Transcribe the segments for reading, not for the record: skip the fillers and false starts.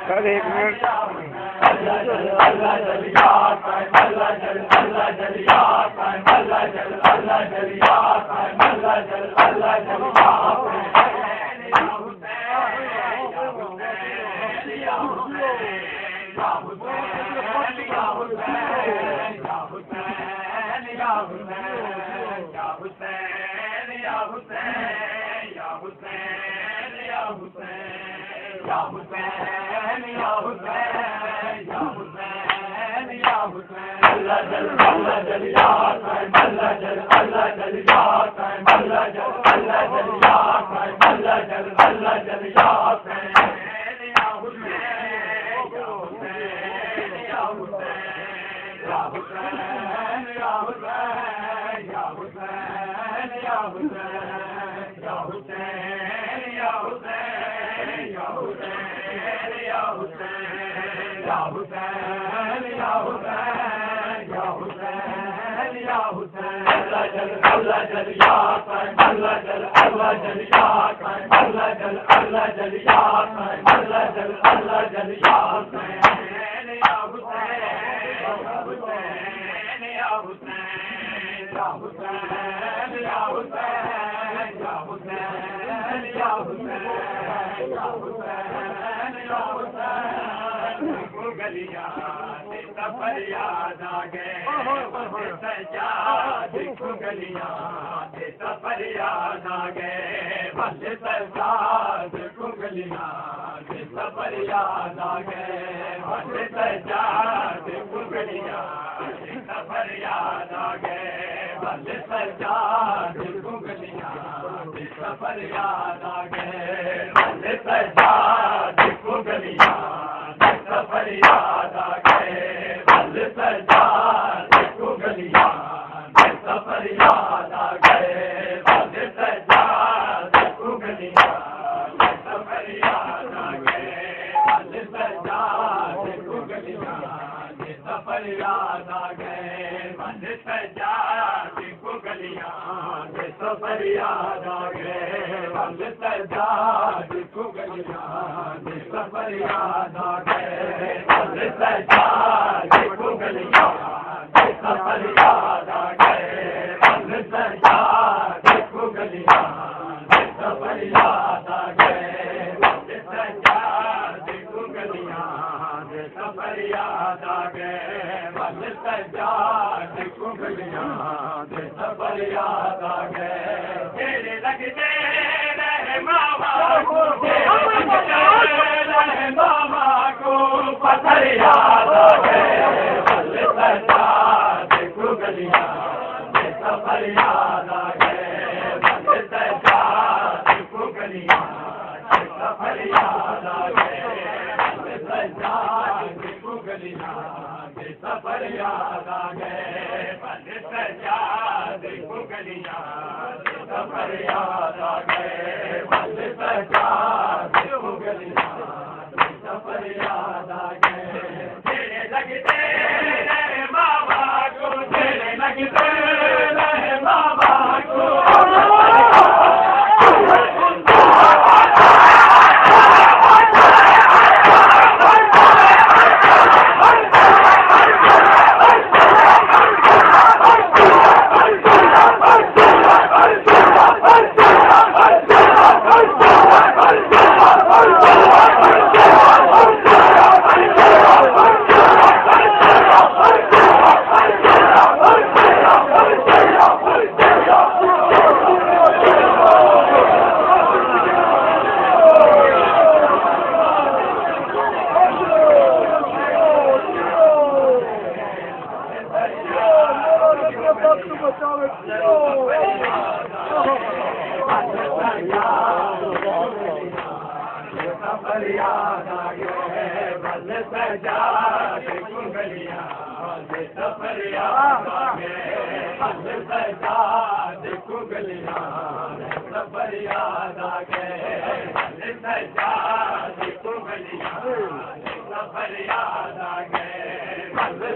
sir एक minute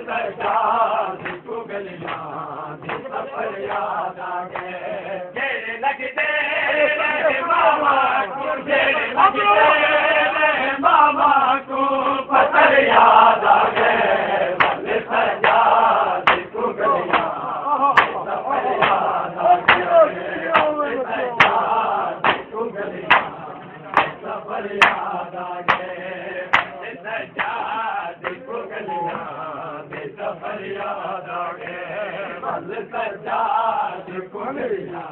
Sajjad को गलियां दे सफर याद आ गए जेड़े लगते रहे मामा को जेड़े लगते रहे मामा को पत्थर याद आ गए बल सजाद को गलियां दे सफर याद आ गए सजाद को गलियां दे सफर याद आ गए सजाद को गलियां दे सफर याद आ गए बल सजाद को गलियां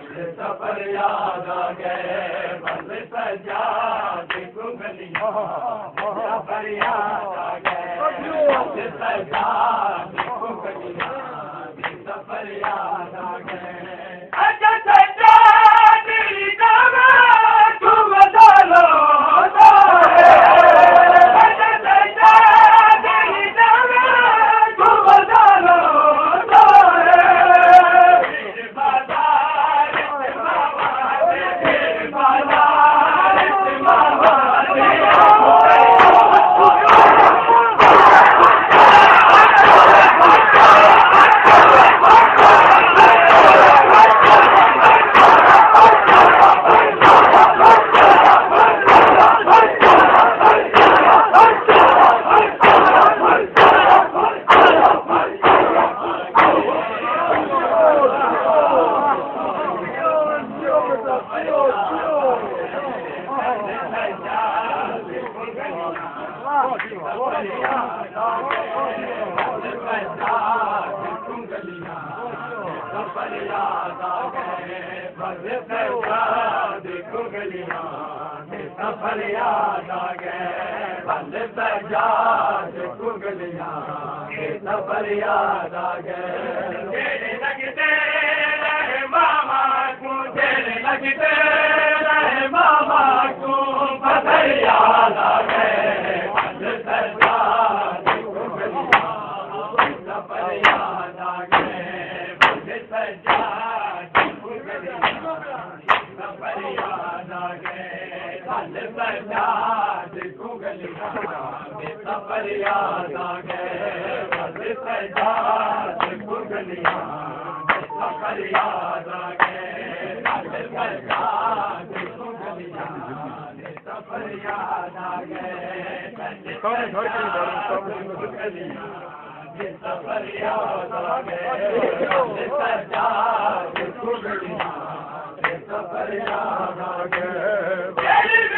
दे सफर याद आ गए बल सजाद को गलियां दे सफर याद आ गए बल सजाद को गलियां दे सफर याद आ गए अच्छा सजाद तेरी जावा तुम डालो सफर याद आ गए बल सजाद को गलियां दे सफर याद आ गए जेड़े लगते रहे मामा को जेड़े लगते रहे मामा को पत्थर याद आ गए बल सजाद को गलियां दे सफर याद आ गए बल सजाद को गलियां सफर याद आ गए बल सजाद को गलियां दे सफर याद आ गए बल सजाद को गलियां दे सफर याद आ गए बल सजाद को गलियां दे सफर याद आ गए दे सफर याद आ गए बल सजाद को गलियां दे सफर याद आ गए